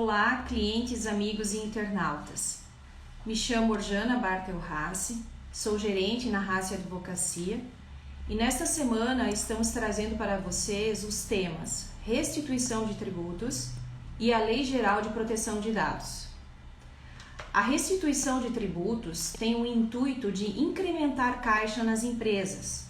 Olá, clientes, amigos e internautas. Me chamo Orjana Bartel Rassi, sou gerente na Rassi Advocacia e nesta semana estamos trazendo para vocês os temas restituição de tributos e a Lei Geral de Proteção de Dados. A restituição de tributos tem o intuito de incrementar caixa nas empresas,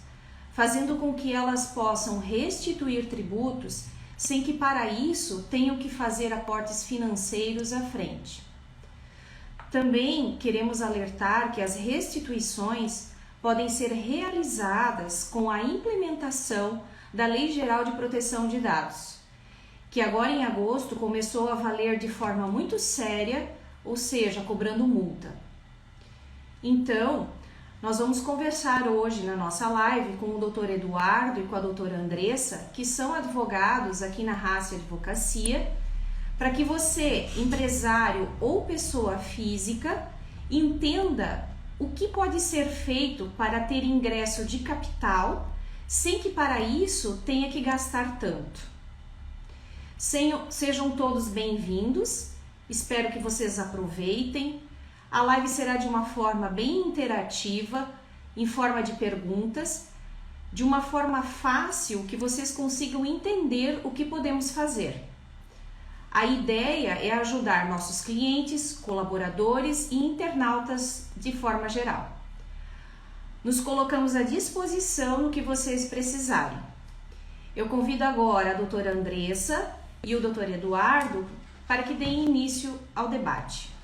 fazendo com que elas possam restituir tributos sem que para isso tenham que fazer aportes financeiros à frente. Também queremos alertar que as restituições podem ser realizadas com a implementação da Lei Geral de Proteção de Dados, que agora em agosto começou a valer de forma muito séria, ou seja, cobrando multa. Então, nós vamos conversar hoje na nossa live com o Dr. Eduardo e com a doutora Andressa, que são advogados aqui na Rassi Advocacia, para que você, empresário ou pessoa física, entenda o que pode ser feito para ter ingresso de capital, sem que para isso tenha que gastar tanto. Sejam todos bem-vindos, espero que vocês aproveitem. A live será de uma forma bem interativa, em forma de perguntas, de uma forma fácil que vocês consigam entender o que podemos fazer. A ideia é ajudar nossos clientes, colaboradores e internautas de forma geral. Nos colocamos à disposição no que vocês precisarem. Eu convido agora a doutora Andressa e o doutor Eduardo para que deem início ao debate.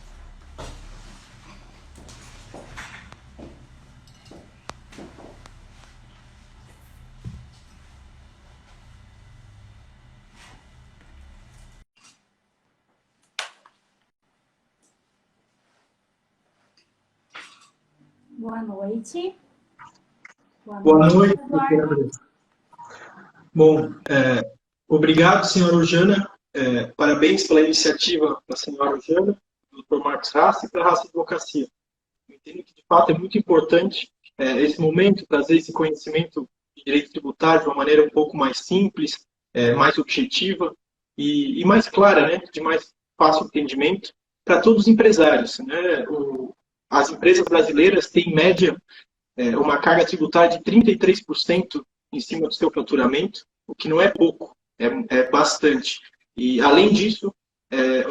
Boa noite. Boa noite, Eduardo. Bom, obrigado, senhora Orjana. Parabéns pela iniciativa da senhora Orjana, do Dr. Marcos Rassi e para a Rassi Advocacia. Eu entendo que, de fato, é muito importante esse momento, trazer esse conhecimento de direito tributário de uma maneira um pouco mais simples, mais objetiva e mais clara, né, de mais fácil entendimento para todos os empresários, né? As empresas brasileiras têm, em média, uma carga tributária de 33% em cima do seu faturamento, o que não é pouco, é bastante. E, além disso,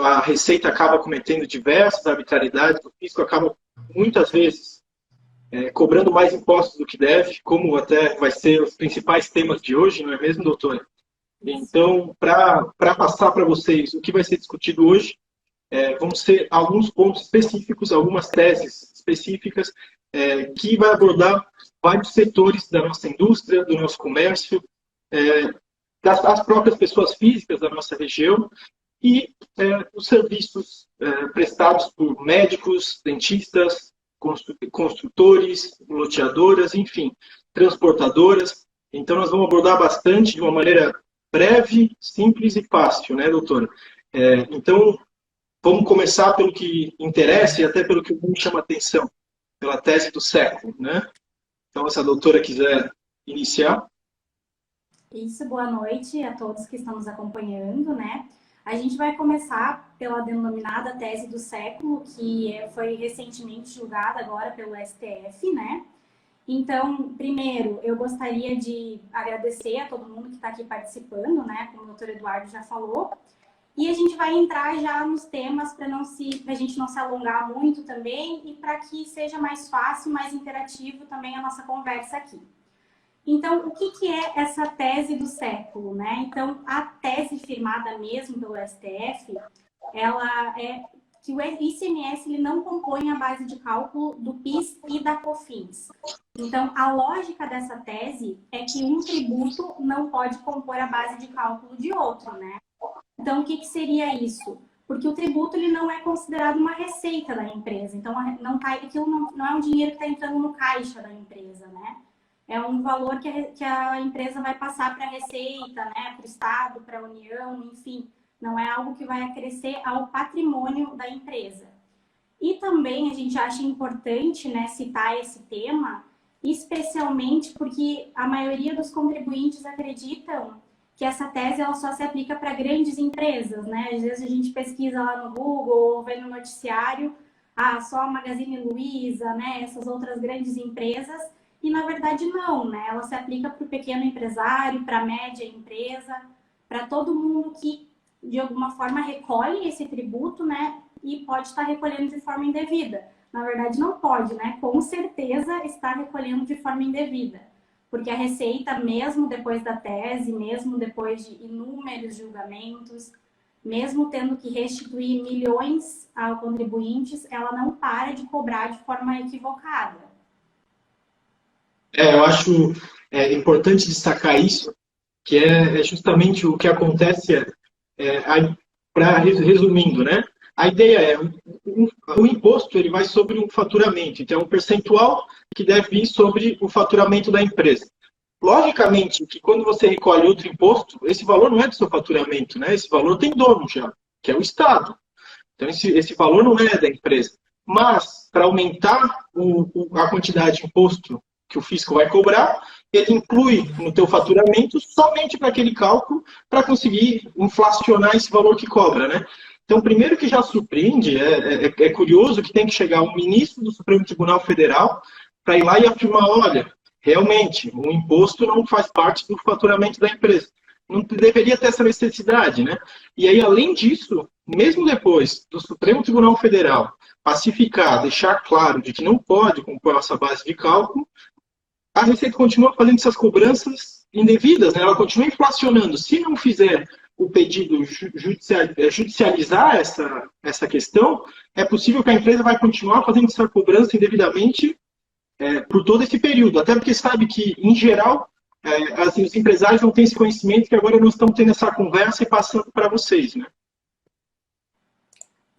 a Receita acaba cometendo diversas arbitrariedades, o fisco acaba, muitas vezes, cobrando mais impostos do que deve, como até vai ser os principais temas de hoje, não é mesmo, doutora? Então, para passar para vocês o que vai ser discutido hoje, vão ser alguns pontos específicos, algumas teses específicas, que vai abordar vários setores da nossa indústria, do nosso comércio, das próprias pessoas físicas da nossa região e os serviços prestados por médicos, dentistas, construtores, loteadoras, enfim, transportadoras. Então, nós vamos abordar bastante de uma maneira breve, simples e fácil, né, doutora? Então, vamos começar pelo que interessa e até pelo que me chama a atenção, pela tese do século, né? Então, se a doutora quiser iniciar. Isso, boa noite a todos que estão nos acompanhando, né? A gente vai começar pela denominada tese do século, que foi recentemente julgada agora pelo STF, né? Então, primeiro, eu gostaria de agradecer a todo mundo que está aqui participando, né? Como o doutor Eduardo já falou. E a gente vai entrar já nos temas para a gente não se alongar muito também e para que seja mais fácil, mais interativo também a nossa conversa aqui. Então, o que é essa tese do século, né? Então, a tese firmada mesmo pelo STF, ela é que o ICMS ele não compõe a base de cálculo do PIS e da COFINS. Então, a lógica dessa tese é que um tributo não pode compor a base de cálculo de outro, né? Então, o que seria isso? Porque o tributo ele não é considerado uma receita da empresa. Então, aquilo não é um dinheiro que está entrando no caixa da empresa, né? É um valor que a empresa vai passar para a Receita, né? Para o Estado, para a União, enfim. Não é algo que vai acrescer ao patrimônio da empresa. E também a gente acha importante, né, citar esse tema, especialmente porque a maioria dos contribuintes acreditam que essa tese ela só se aplica para grandes empresas, né? Às vezes a gente pesquisa lá no Google ou vê no noticiário, só a Magazine Luiza, né? Essas outras grandes empresas, e na verdade não, né? Ela se aplica para o pequeno empresário, para a média empresa, para todo mundo que de alguma forma recolhe esse tributo, né? E pode estar recolhendo de forma indevida. Na verdade não pode, né? Com certeza está recolhendo de forma indevida. Porque a Receita, mesmo depois da tese, mesmo depois de inúmeros julgamentos, mesmo tendo que restituir milhões aos contribuintes, ela não para de cobrar de forma equivocada. Eu acho importante destacar isso, que é justamente o que acontece, resumindo, né? A ideia é, o imposto ele vai sobre um faturamento, então é um percentual que deve vir sobre o faturamento da empresa. Logicamente que quando você recolhe outro imposto, esse valor não é do seu faturamento, né? Esse valor tem dono já, que é o Estado. Então esse valor não é da empresa. Mas, para aumentar a quantidade de imposto que o fisco vai cobrar, ele inclui no teu faturamento somente para aquele cálculo, para conseguir inflacionar esse valor que cobra, né? Então, primeiro que já surpreende, é curioso que tem que chegar um ministro do Supremo Tribunal Federal para ir lá e afirmar, olha, realmente, o imposto não faz parte do faturamento da empresa. Não deveria ter essa necessidade, né? E aí, além disso, mesmo depois do Supremo Tribunal Federal pacificar, deixar claro de que não pode compor essa base de cálculo, a Receita continua fazendo essas cobranças indevidas, né? Ela continua inflacionando. Se não fizer o pedido judicializar essa questão, é possível que a empresa vai continuar fazendo essa cobrança indevidamente por todo esse período. Até porque sabe que, em geral, assim, os empresários não têm esse conhecimento que agora não estão tendo essa conversa e passando para vocês, né?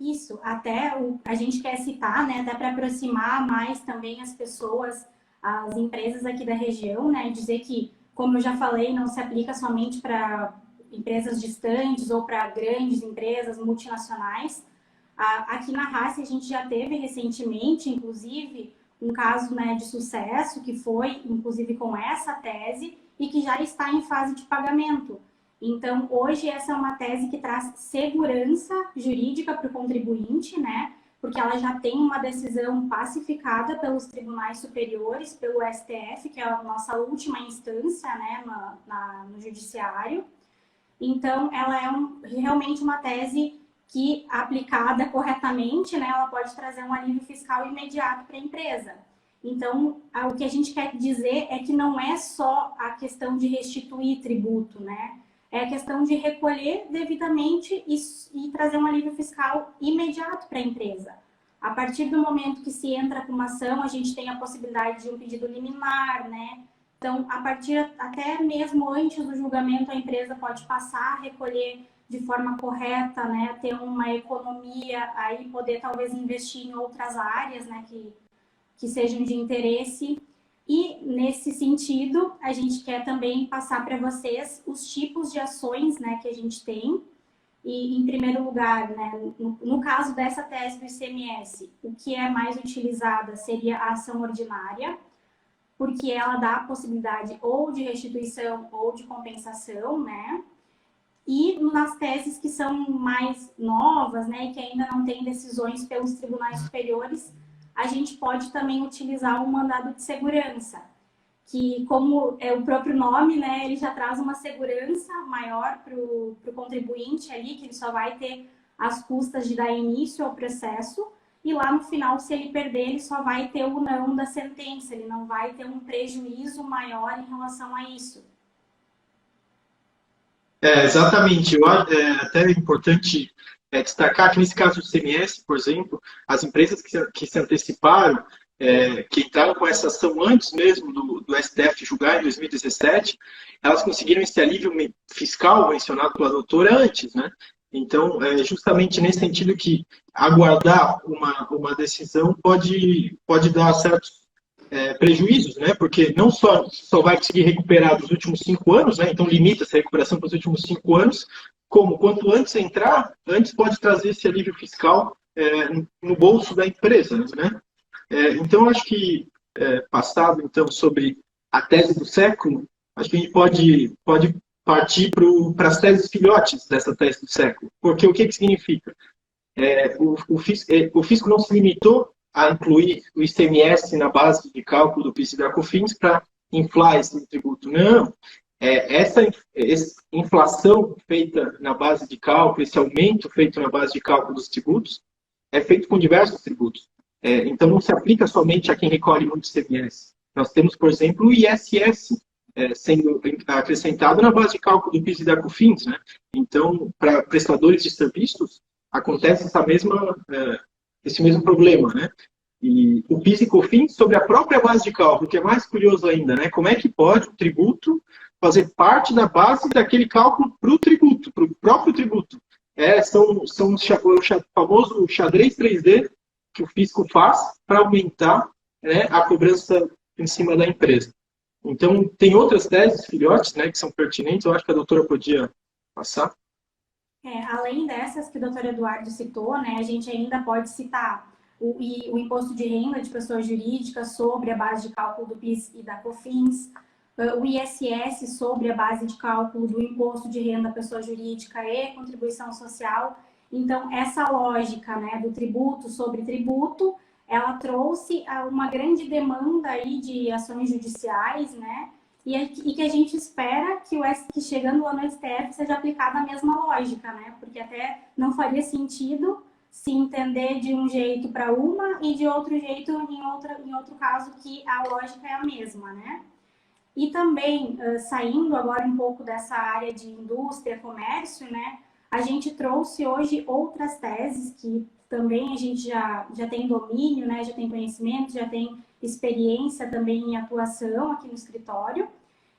Isso, até a gente quer citar, né, até para aproximar mais também as pessoas, as empresas aqui da região, né, dizer que, como eu já falei, não se aplica somente para empresas distantes ou para grandes empresas multinacionais. Aqui na RACE a gente já teve recentemente, inclusive, um caso, né, de sucesso que foi, inclusive, com essa tese e que já está em fase de pagamento. Então, hoje, essa é uma tese que traz segurança jurídica para o contribuinte, né? Porque ela já tem uma decisão pacificada pelos tribunais superiores, pelo STF, que é a nossa última instância, né, no judiciário. Então, ela é realmente uma tese que, aplicada corretamente, né, ela pode trazer um alívio fiscal imediato para a empresa. Então, o que a gente quer dizer é que não é só a questão de restituir tributo, né? É a questão de recolher devidamente e trazer um alívio fiscal imediato para a empresa. A partir do momento que se entra com uma ação, a gente tem a possibilidade de um pedido liminar, né? Então, a partir até mesmo antes do julgamento, a empresa pode passar a recolher de forma correta, né? Ter uma economia, aí poder talvez investir em outras áreas, né? Que sejam de interesse. E, nesse sentido, a gente quer também passar para vocês os tipos de ações, né, que a gente tem. E, em primeiro lugar, né, no caso dessa tese do ICMS, o que é mais utilizada seria a ação ordinária, porque ela dá a possibilidade ou de restituição ou de compensação, né? E nas teses que são mais novas, né, e que ainda não têm decisões pelos tribunais superiores, a gente pode também utilizar um mandado de segurança, que, como é o próprio nome, né, ele já traz uma segurança maior para o contribuinte ali, que ele só vai ter as custas de dar início ao processo, e lá no final, se ele perder, ele só vai ter o não da sentença, ele não vai ter um prejuízo maior em relação a isso. Exatamente. É até importante destacar que, nesse caso do CMS, por exemplo, as empresas que se anteciparam, que entraram com essa ação antes mesmo do STF julgar em 2017, elas conseguiram esse alívio fiscal mencionado pela doutora antes, né? Então, é justamente nesse sentido que aguardar uma decisão pode dar certos prejuízos, né? Porque não só vai conseguir recuperar dos últimos 5 anos, né? Então limita essa recuperação para os últimos 5 anos, como quanto antes entrar, antes pode trazer esse alívio fiscal no bolso da empresa, né? Então acho que passado então sobre a tese do século, acho que a gente pode partir para as teses filhotes dessa tese do século. Porque o que significa? O fisco não se limitou a incluir o ICMS na base de cálculo do PIS e da COFINS para inflar esse tributo. Não. Essa inflação feita na base de cálculo, esse aumento feito na base de cálculo dos tributos, é feito com diversos tributos. Então, não se aplica somente a quem recolhe muito ICMS. Nós temos, por exemplo, o ISS sendo acrescentado na base de cálculo do PIS e da COFINS. Né? Então, para prestadores de serviços, acontece esse mesmo problema. Né? E o PIS e COFINS sobre a própria base de cálculo, que é mais curioso ainda. Né? Como é que pode o tributo fazer parte da base daquele cálculo para o tributo, para o próprio tributo? São o famoso xadrez 3D que o fisco faz para aumentar, né, a cobrança em cima da empresa. Então, tem outras teses, filhotes, né, que são pertinentes, eu acho que a doutora podia passar. Além dessas que o doutor Eduardo citou, né, a gente ainda pode citar o imposto de renda de pessoas jurídicas sobre a base de cálculo do PIS e da COFINS, o ISS sobre a base de cálculo do imposto de renda da pessoa jurídica e contribuição social. Então, essa lógica, né, do tributo sobre tributo, ela trouxe uma grande demanda aí de ações judiciais, né, e que a gente espera que chegando lá no STF seja aplicada a mesma lógica, né, porque até não faria sentido se entender de um jeito para uma e de outro jeito em outro caso que a lógica é a mesma, né. E também, saindo agora um pouco dessa área de indústria, comércio, né, a gente trouxe hoje outras teses que também a gente já tem domínio, né, já tem conhecimento, já tem experiência também em atuação aqui no escritório.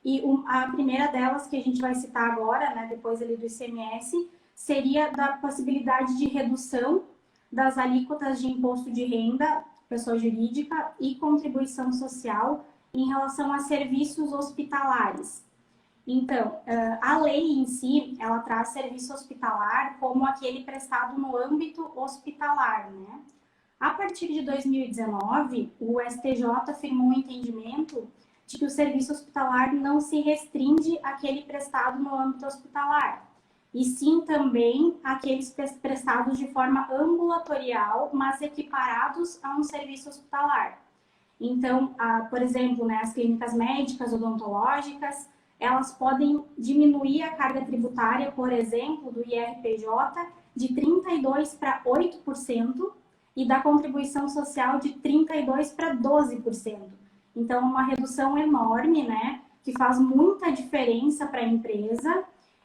E a primeira delas que a gente vai citar agora, né, depois ali do ICMS, seria da possibilidade de redução das alíquotas de imposto de renda, pessoa jurídica, e contribuição social em relação a serviços hospitalares. Então, a lei em si, ela traz serviço hospitalar como aquele prestado no âmbito hospitalar, né? A partir de 2019, o STJ firmou um entendimento de que o serviço hospitalar não se restringe àquele prestado no âmbito hospitalar, e sim também aqueles prestados de forma ambulatorial, mas equiparados a um serviço hospitalar. Então, por exemplo, né, as clínicas médicas odontológicas, elas podem diminuir a carga tributária, por exemplo, do IRPJ de 32% para 8% e da contribuição social de 32% para 12%. Então, uma redução enorme, né, que faz muita diferença para a empresa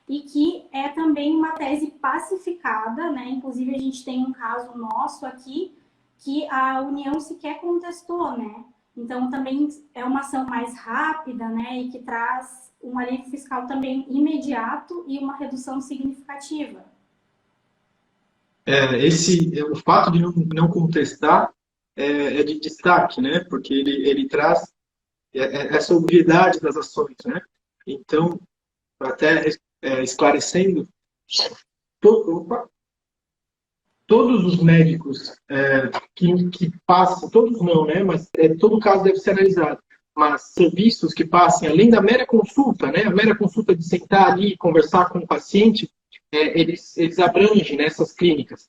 e que é também uma tese pacificada, né? Inclusive, a gente tem um caso nosso aqui que a União sequer contestou, né? Então, também é uma ação mais rápida, né? E que traz um alívio fiscal também imediato e uma redução significativa. O fato de não contestar é de destaque, né? Porque ele traz essa obviedade das ações, né? Então, até esclarecendo, todos os médicos que passam, todos não, né? Mas todo caso deve ser analisado. Mas serviços que passem além da mera consulta, né? A mera consulta de sentar ali e conversar com o paciente, eles abrangem nessas clínicas.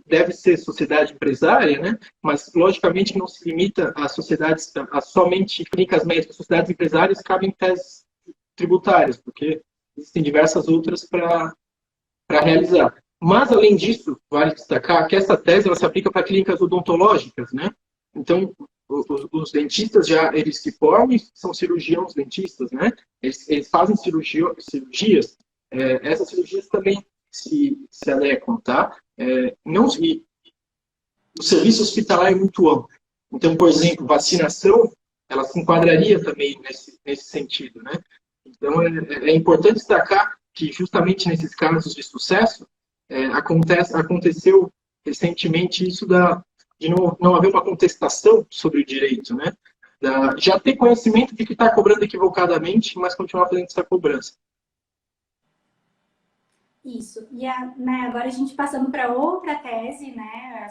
Deve ser sociedade empresária, né? Mas logicamente não se limita a sociedades, a somente clínicas médicas. Sociedades empresárias cabem teses tributárias, porque existem diversas outras para realizar. Mas, além disso, vale destacar que essa tese ela se aplica para clínicas odontológicas, né? Então, os dentistas eles se formam e são cirurgiões dentistas, né? Eles fazem cirurgias. Essas cirurgias também se adequam, tá? O serviço hospitalar é muito amplo. Então, por exemplo, vacinação, ela se enquadraria também nesse sentido, né? Então, é importante destacar que, justamente nesses casos de sucesso, aconteceu recentemente isso de não haver uma contestação sobre o direito, né? Já ter conhecimento de que está cobrando equivocadamente, mas continuar fazendo essa cobrança. Isso. E né, agora a gente passando para outra tese, né?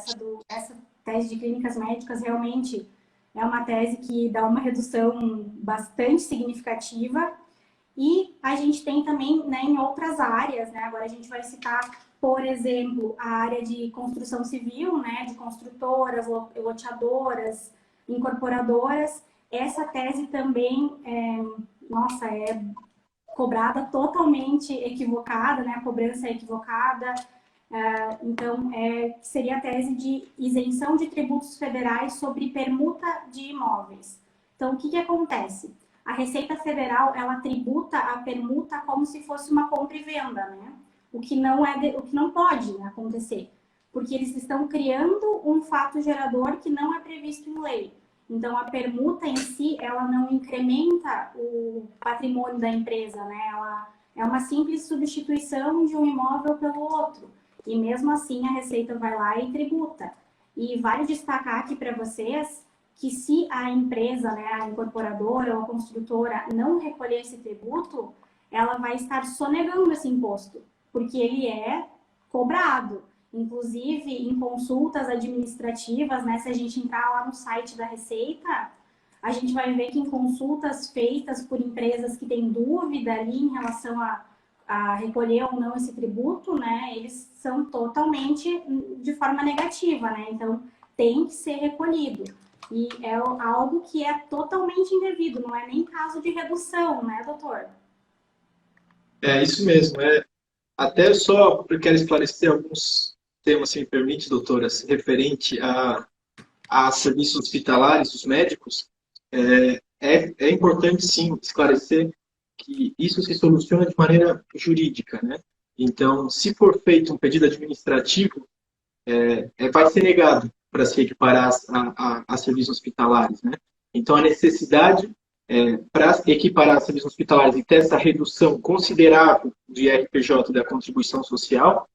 Essa tese de clínicas médicas realmente é uma tese que dá uma redução bastante significativa E a gente tem também, né, em outras áreas, né? Agora a gente vai citar, por exemplo, a área de construção civil, né, de construtoras, loteadoras, incorporadoras. Essa tese também, nossa, é cobrada totalmente equivocada, né? A cobrança é equivocada. Então, seria a tese de isenção de tributos federais sobre permuta de imóveis. Então, o que, que acontece? A Receita Federal, ela tributa a permuta como se fosse uma compra e venda, né? O que não pode acontecer, porque eles estão criando um fato gerador que não é previsto em lei. Então, a permuta em si, ela não incrementa o patrimônio da empresa, né? Ela é uma simples substituição de um imóvel pelo outro. E mesmo assim, a Receita vai lá e tributa. E vale destacar aqui para vocês que se a empresa, né, a incorporadora ou a construtora não recolher esse tributo, ela vai estar sonegando esse imposto, porque ele é cobrado. Inclusive, em consultas administrativas, né, se a gente entrar lá no site da Receita, a gente vai ver que em consultas feitas por empresas que têm dúvida ali em relação a recolher ou não esse tributo, né, eles são totalmente de forma negativa, né, então tem que ser recolhido. E é algo que é totalmente indevido, não é nem caso de redução, né, doutor? É isso mesmo. Até só quero esclarecer alguns temas, se me permite, doutora, referente a serviços hospitalares dos médicos. É importante, sim, esclarecer que isso se soluciona de maneira jurídica, né? Então, se for feito um pedido administrativo, vai ser negado para se equiparar a serviços hospitalares, né? Então, a necessidade para equiparar serviços hospitalares e ter essa redução considerável de IRPJ da contribuição social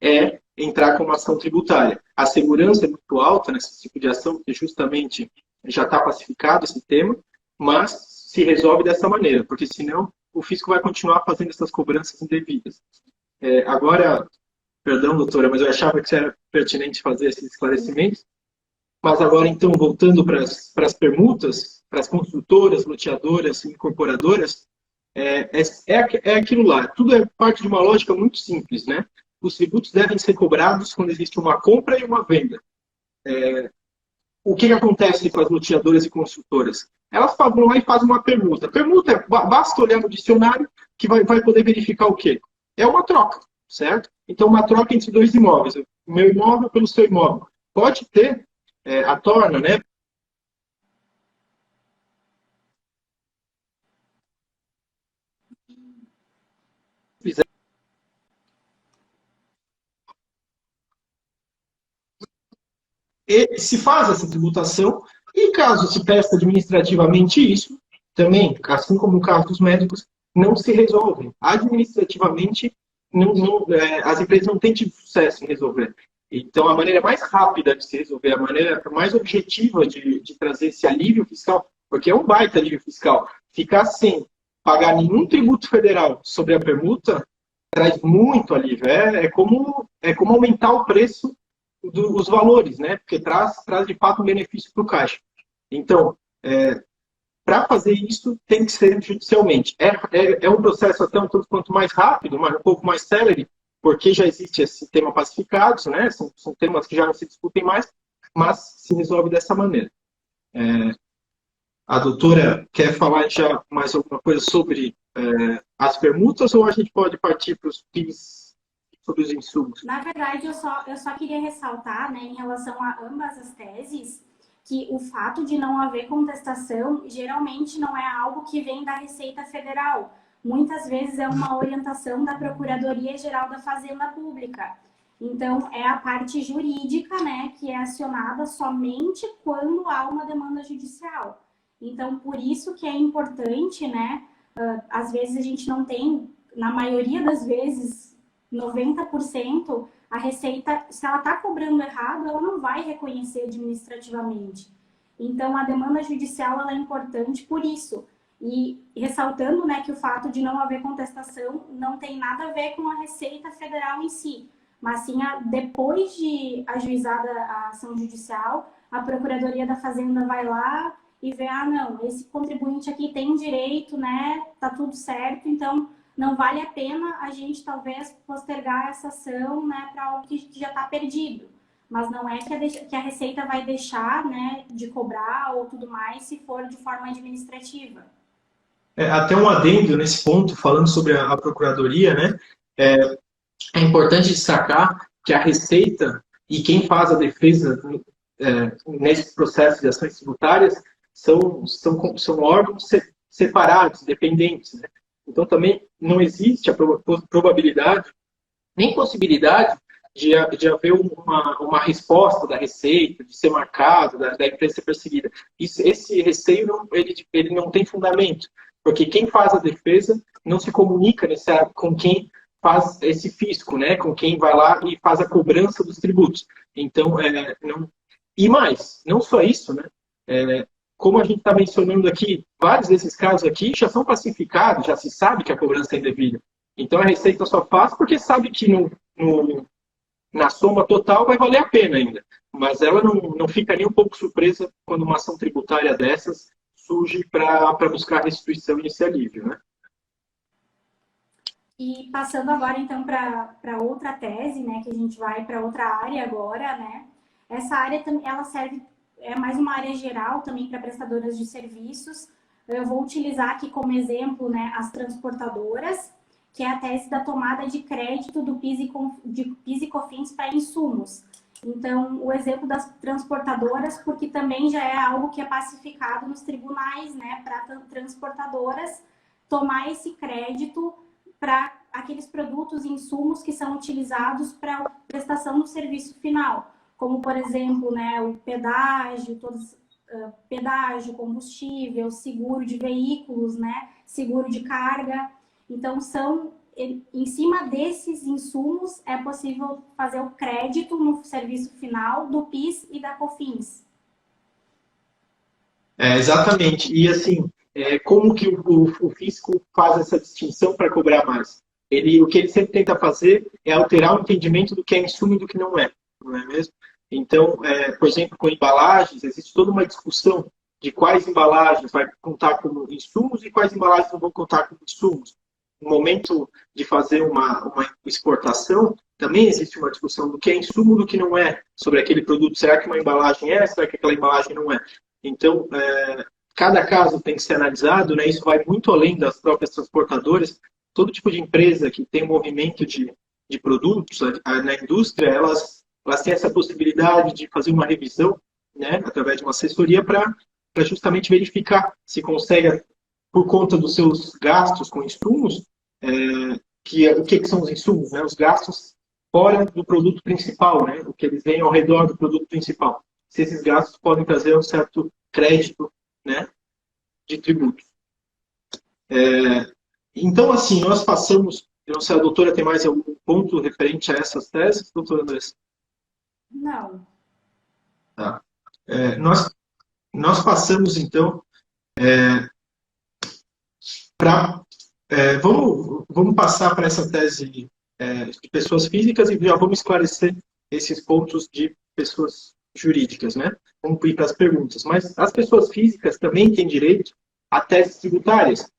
é entrar com uma ação tributária. A segurança é muito alta nesse tipo de ação, porque justamente já está pacificado esse tema, mas se resolve dessa maneira, porque senão o fisco vai continuar fazendo essas cobranças indevidas. Agora, perdão, doutora, mas eu achava que era pertinente fazer esses esclarecimentos. Mas agora, então, voltando para as permutas, para as construtoras, loteadoras, incorporadoras, é aquilo lá. Tudo é parte de uma lógica muito simples, né? Os tributos devem ser cobrados quando existe uma compra e uma venda. O que acontece com as loteadoras e construtoras? Elas vão lá e fazem uma permuta. Permuta, basta olhar no dicionário que vai poder verificar o quê? É uma troca, certo? Então, uma troca entre dois imóveis. O meu imóvel pelo seu imóvel. Pode ter a torna, né? E se faz essa tributação, e caso se preste administrativamente isso, também, assim como no caso dos médicos, não se resolve. Administrativamente, as empresas não têm tido sucesso em resolver. Então, a maneira mais rápida de se resolver, a maneira mais objetiva de trazer esse alívio fiscal, porque é um baita alívio fiscal, ficar sem pagar nenhum tributo federal sobre a permuta, traz muito alívio. É como aumentar o preço dos valores, né? Porque traz de fato um benefício para o caixa. Então, para fazer isso, tem que ser judicialmente. É um processo até um tanto quanto mais rápido, mas um pouco mais célere, porque já existe esse tema pacificados, né? São temas que já não se discutem mais, mas se resolve dessa maneira. A doutora quer falar já mais alguma coisa sobre as permutas ou a gente pode partir para os PIS sobre os insumos? Na verdade, eu só queria ressaltar, né, em relação a ambas as teses, que o fato de não haver contestação geralmente não é algo que vem da Receita Federal. Muitas vezes é uma orientação da Procuradoria-Geral da Fazenda Pública. Então, é a parte jurídica, né, que é acionada somente quando há uma demanda judicial. Então, por isso que é importante, né, às vezes a gente não tem, na maioria das vezes, 90%, a Receita, se ela está cobrando errado, ela não vai reconhecer administrativamente. Então, a demanda judicial ela é importante por isso. E ressaltando, né, que o fato de não haver contestação não tem nada a ver com a Receita Federal em si, mas sim, depois de ajuizada a ação judicial, a Procuradoria da Fazenda vai lá e ver, não, esse contribuinte aqui tem direito, né? Tá tudo certo, então não vale a pena a gente talvez postergar essa ação, né, para algo que já está perdido. Mas não é que a Receita vai deixar, né, de cobrar ou tudo mais se for de forma administrativa. Até um adendo nesse ponto, falando sobre a Procuradoria, né? É importante destacar que a Receita e quem faz a defesa nesse processo de ações tributárias são órgãos separados, dependentes, né? Então, também não existe a probabilidade, nem possibilidade de haver uma resposta da Receita, de ser marcado, da empresa ser perseguida. Esse receio ele não tem fundamento, porque quem faz a defesa não se comunica com quem faz esse fisco, né? Com quem vai lá e faz a cobrança dos tributos. Então, não... E mais, não só isso, né? Como a gente está mencionando aqui, vários desses casos aqui já são pacificados, já se sabe que a cobrança é indevida. Então, a Receita só faz porque sabe que na soma total vai valer a pena ainda. Mas ela não fica nem um pouco surpresa quando uma ação tributária dessas surge para buscar restituição e esse alívio, né? E passando agora, então, para outra tese, né, que a gente vai para outra área agora, né? Essa área, ela serve, é mais uma área geral também para prestadoras de serviços. Eu vou utilizar aqui como exemplo, né, as transportadoras, que é a tese da tomada de crédito do PIS e COFINS para insumos. Então, o exemplo das transportadoras, porque também já é algo que é pacificado nos tribunais, né, para transportadoras tomar esse crédito para aqueles produtos e insumos que são utilizados para prestação do serviço final, como, por exemplo, né, o pedágio, pedágio, combustível, seguro de veículos, né, seguro de carga. Então, em cima desses insumos, é possível fazer o crédito no serviço final do PIS e da COFINS. Exatamente. E, assim, como que o fisco faz essa distinção para cobrar mais? O que ele sempre tenta fazer é alterar o entendimento do que é insumo e do que não é mesmo? Então, por exemplo, com embalagens, existe toda uma discussão de quais embalagens vai contar como insumos e quais embalagens não vão contar como insumos. No momento de fazer uma exportação, também existe uma discussão do que é insumo e do que não é sobre aquele produto. Será que uma embalagem é? Será que aquela embalagem não é? Então, cada caso tem que ser analisado, né? Isso vai muito além das próprias transportadoras. Todo tipo de empresa que tem um movimento de produtos na indústria, elas têm essa possibilidade de fazer uma revisão, né, através de uma assessoria para justamente verificar se consegue, por conta dos seus gastos com insumos, o que são os insumos, né? Os gastos fora do produto principal, né? O que eles vêm ao redor do produto principal. Se esses gastos podem trazer um certo crédito, né, de tributos. Então, assim, nós passamos... Eu não sei, a doutora tem mais algum ponto referente a essas teses, doutora Andressa? Não. Tá. Nós passamos, então, vamos passar para essa tese de pessoas físicas e já vamos esclarecer esses pontos de pessoas jurídicas, né? Vamos ir para as perguntas. Mas as pessoas físicas também têm direito a teses tributárias.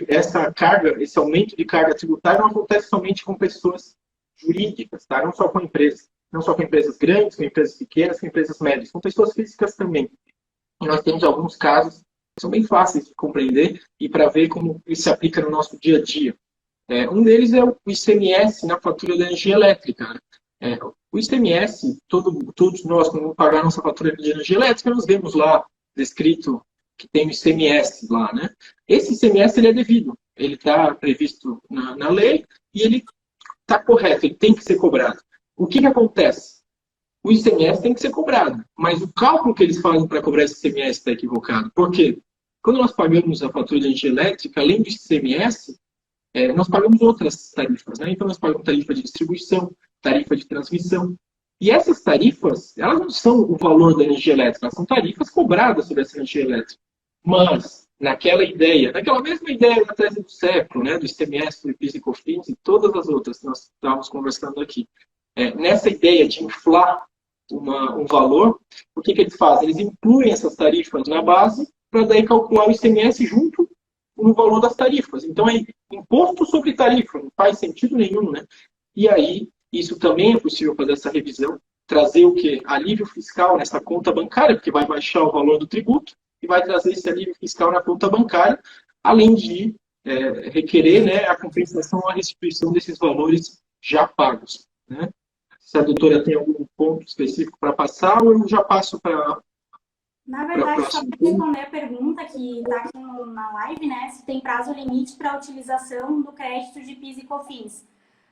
Essa carga, esse aumento de carga tributária não acontece somente com pessoas jurídicas, tá? Não só com empresas. Não só com empresas grandes, com empresas pequenas, com empresas médias. Com pessoas físicas também. E nós temos alguns casos que são bem fáceis de compreender e para ver como isso se aplica no nosso dia a dia. Um deles é o ICMS na fatura da energia elétrica. O ICMS, todos nós, quando vamos pagar nossa fatura de energia elétrica, nós vemos lá descrito que tem o ICMS lá, né? Esse ICMS ele é devido, ele está previsto na lei e ele está correto, ele tem que ser cobrado. O que acontece? O ICMS tem que ser cobrado, mas o cálculo que eles fazem para cobrar esse ICMS está equivocado. Por quê? Quando nós pagamos a fatura de energia elétrica, além do ICMS, nós pagamos outras tarifas, né? Então, nós pagamos tarifa de distribuição, tarifa de transmissão. E essas tarifas, elas não são o valor da energia elétrica, elas são tarifas cobradas sobre essa energia elétrica. Mas, naquela mesma ideia da tese do século, né, do ICMS, do PIS e COFINS e todas as outras que nós estávamos conversando aqui, nessa ideia de inflar um valor, o que eles fazem? Eles incluem essas tarifas na base para daí calcular o ICMS junto no valor das tarifas. Então, é imposto sobre tarifa, não faz sentido nenhum, né? E aí, isso também é possível fazer essa revisão, trazer o quê? Alívio fiscal nessa conta bancária, porque vai baixar o valor do tributo e vai trazer esse alívio fiscal na conta bancária, além de requerer, né, a compensação ou a restituição desses valores já pagos, né? Se a doutora tem algum ponto específico para passar, ou eu já passo para Na verdade, só próximo para ponto. responder a pergunta que está aqui na live, né? Se tem prazo limite para a utilização do crédito de PIS e COFINS.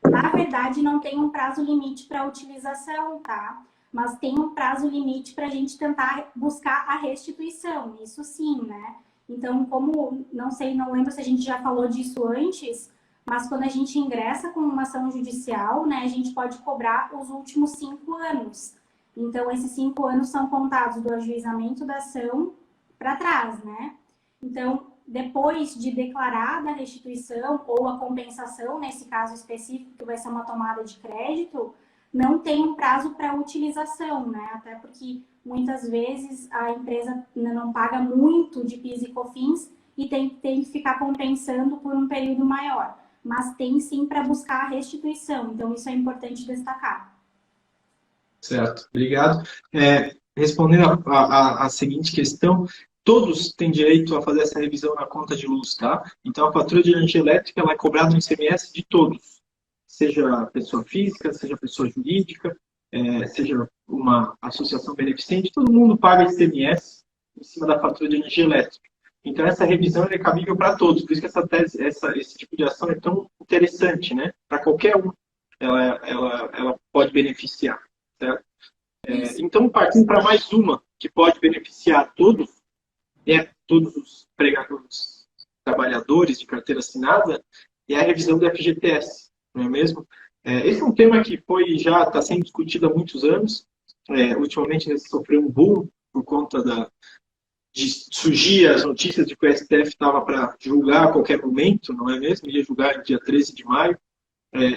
Na verdade, não tem um prazo limite para a utilização, tá? Mas tem um prazo limite para a gente tentar buscar a restituição, isso sim, né? Então, como, não sei, não lembro se a gente já falou disso antes, mas quando a gente ingressa com uma ação judicial, né, a gente pode cobrar os últimos 5 anos. Então, esses 5 anos são contados do ajuizamento da ação para trás, né? Então, depois de declarada a restituição ou a compensação, nesse caso específico, que vai ser uma tomada de crédito, não tem um prazo para utilização, né? Até porque muitas vezes a empresa não paga muito de PIS e COFINS e tem que ficar compensando por um período maior. Mas tem sim para buscar a restituição, então isso é importante destacar. Certo, obrigado. Respondendo a seguinte questão, todos têm direito a fazer essa revisão na conta de luz, tá? Então, a fatura de energia elétrica ela é cobrada no ICMS de todos, seja pessoa física, seja pessoa jurídica, seja uma associação beneficente, todo mundo paga ICMS em cima da fatura de energia elétrica. Então, essa revisão é cabível para todos, por isso que esse tipo de ação é tão interessante, né? Para qualquer um, ela pode beneficiar. Certo? Então, partindo para mais uma que pode beneficiar todos, todos os empregadores, trabalhadores de carteira assinada, é a revisão do FGTS, não é mesmo? Esse é um tema que já está sendo discutido há muitos anos. Ultimamente, ele sofreu um boom por conta de surgir as notícias de que o STF estava para julgar a qualquer momento, não é mesmo? Ia julgar no dia 13 de maio.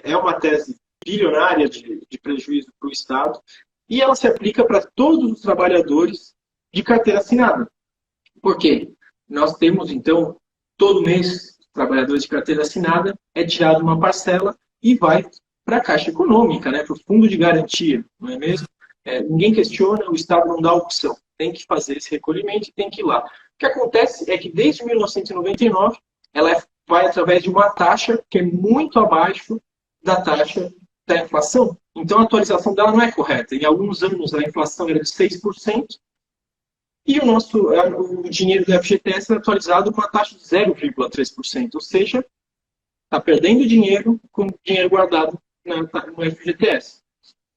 É uma tese bilionária de prejuízo para o Estado, e ela se aplica para todos os trabalhadores de carteira assinada. Por quê? Nós temos, então, todo mês, trabalhadores de carteira assinada, é tirado uma parcela e vai para a Caixa Econômica, né, para o Fundo de Garantia, não é mesmo? Ninguém questiona, o Estado não dá opção. Tem que fazer esse recolhimento e tem que ir lá. O que acontece é que, desde 1999, ela vai através de uma taxa que é muito abaixo da taxa da inflação. Então, a atualização dela não é correta. Em alguns anos, a inflação era de 6%, e o dinheiro do FGTS é atualizado com uma taxa de 0,3%. Ou seja, está perdendo dinheiro com dinheiro guardado no FGTS.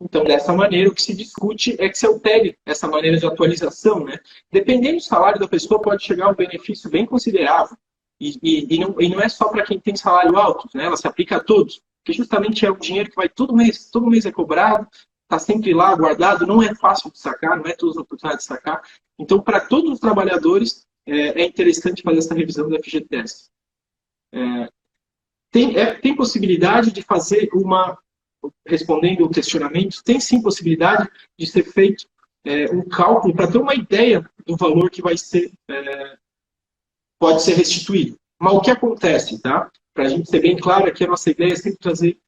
Então, dessa maneira, o que se discute é que se altere essa maneira de atualização, né? Dependendo do salário da pessoa, pode chegar a um benefício bem considerável. E não é só para quem tem salário alto, né? Ela se aplica a todos. Porque justamente é o dinheiro que vai todo mês é cobrado, está sempre lá guardado, não é fácil de sacar, não é todas as oportunidades de sacar. Então, para todos os trabalhadores, é interessante fazer essa revisão do FGTS. Tem possibilidade de fazer respondendo o questionamento, tem sim possibilidade de ser feito um cálculo para ter uma ideia do valor que pode ser restituído. Mas o que acontece, tá? Para a gente ser bem claro aqui, a nossa ideia é sempre trazer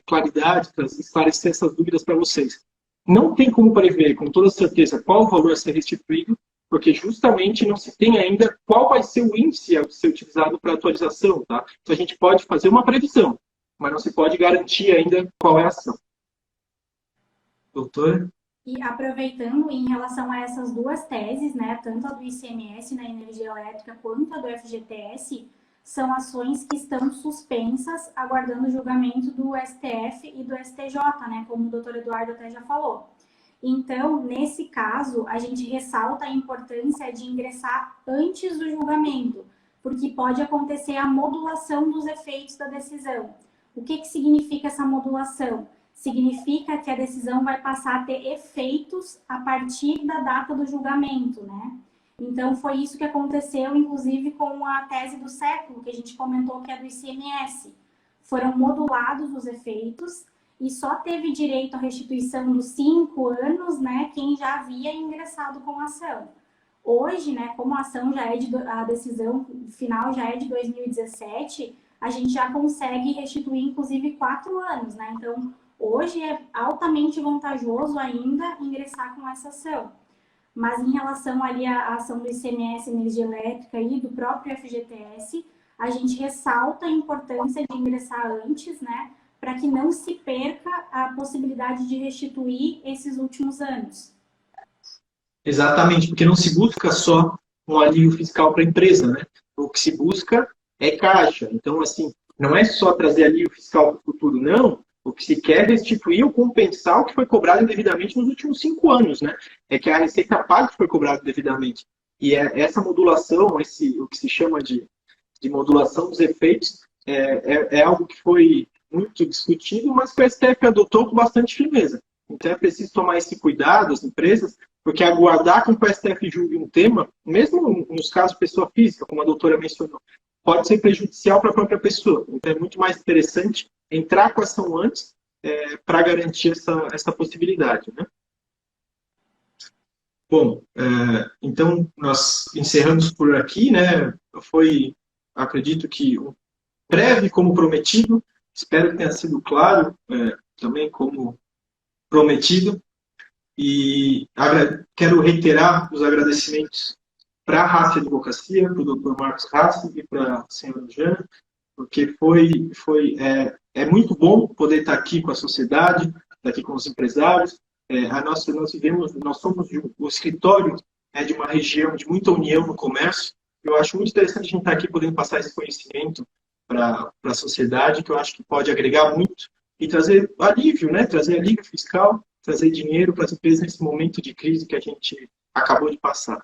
claridade, esclarecer essas dúvidas para vocês. Não tem como prever com toda certeza qual o valor a ser restituído, porque justamente não se tem ainda qual vai ser o índice a ser utilizado para atualização, tá? Então a gente pode fazer uma previsão, mas não se pode garantir ainda qual é a ação. Doutora? E aproveitando em relação a essas duas teses, né, tanto a do ICMS na energia elétrica quanto a do FGTS, são ações que estão suspensas, aguardando o julgamento do STF e do STJ, né, como o doutor Eduardo até já falou. Então, nesse caso, a gente ressalta a importância de ingressar antes do julgamento, porque pode acontecer a modulação dos efeitos da decisão. O que significa essa modulação? Significa que a decisão vai passar a ter efeitos a partir da data do julgamento, né? Então, foi isso que aconteceu, inclusive, com a tese do século, que a gente comentou que é do ICMS. Foram modulados os efeitos, e só teve direito à restituição dos 5 anos, né, quem já havia ingressado com a ação. Hoje, né, como a ação já é a decisão final já é de 2017, a gente já consegue restituir, inclusive, 4 anos, né? Então, hoje é altamente vantajoso ainda ingressar com essa ação. Mas em relação ali à ação do ICMS, energia elétrica e do próprio FGTS, a gente ressalta a importância de ingressar antes, né, para que não se perca a possibilidade de restituir esses últimos anos. Exatamente, porque não se busca só um alívio fiscal para a empresa, né? O que se busca é caixa. Então, assim, não é só trazer alívio fiscal para o futuro, não. O que se quer é restituir ou compensar o que foi cobrado indevidamente nos últimos 5 anos, né? É que a Receita pague o que foi cobrado devidamente. E essa modulação, o que se chama de modulação dos efeitos, é algo que foi muito discutido, mas que o STF adotou com bastante firmeza. Então é preciso tomar esse cuidado, as empresas, porque aguardar com que o STF julgue um tema, mesmo nos casos de pessoa física, como a doutora mencionou, pode ser prejudicial para a própria pessoa. Então é muito mais interessante entrar com a ação antes para garantir essa possibilidade, né? Bom, então nós encerramos por aqui, né? Acredito que breve como prometido, espero que tenha sido claro também como prometido, e quero reiterar os agradecimentos para a Rassi Advocacia, para o Dr. Marcos Rassi e para a senhora Jana, porque é muito bom poder estar aqui com a sociedade, estar aqui com os empresários. Nós somos o escritório de uma região de muita união no comércio. Eu acho muito interessante a gente estar aqui podendo passar esse conhecimento para a sociedade, que eu acho que pode agregar muito e trazer alívio, né? Trazer alívio fiscal, trazer dinheiro para as empresas nesse momento de crise que a gente acabou de passar.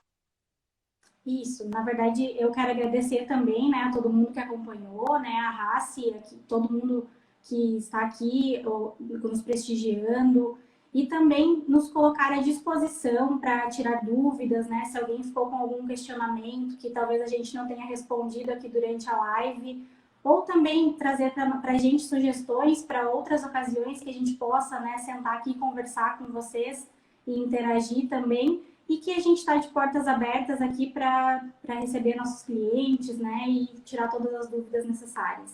Isso, na verdade, eu quero agradecer também, né, a todo mundo que acompanhou, né, a Rassi, todo mundo que está aqui nos prestigiando e também nos colocar à disposição para tirar dúvidas, né, se alguém ficou com algum questionamento que talvez a gente não tenha respondido aqui durante a live, ou também trazer para a gente sugestões para outras ocasiões que a gente possa, né, sentar aqui e conversar com vocês e interagir também. E que a gente está de portas abertas aqui para receber nossos clientes, né, e tirar todas as dúvidas necessárias.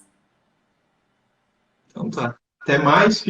Então tá. Até mais.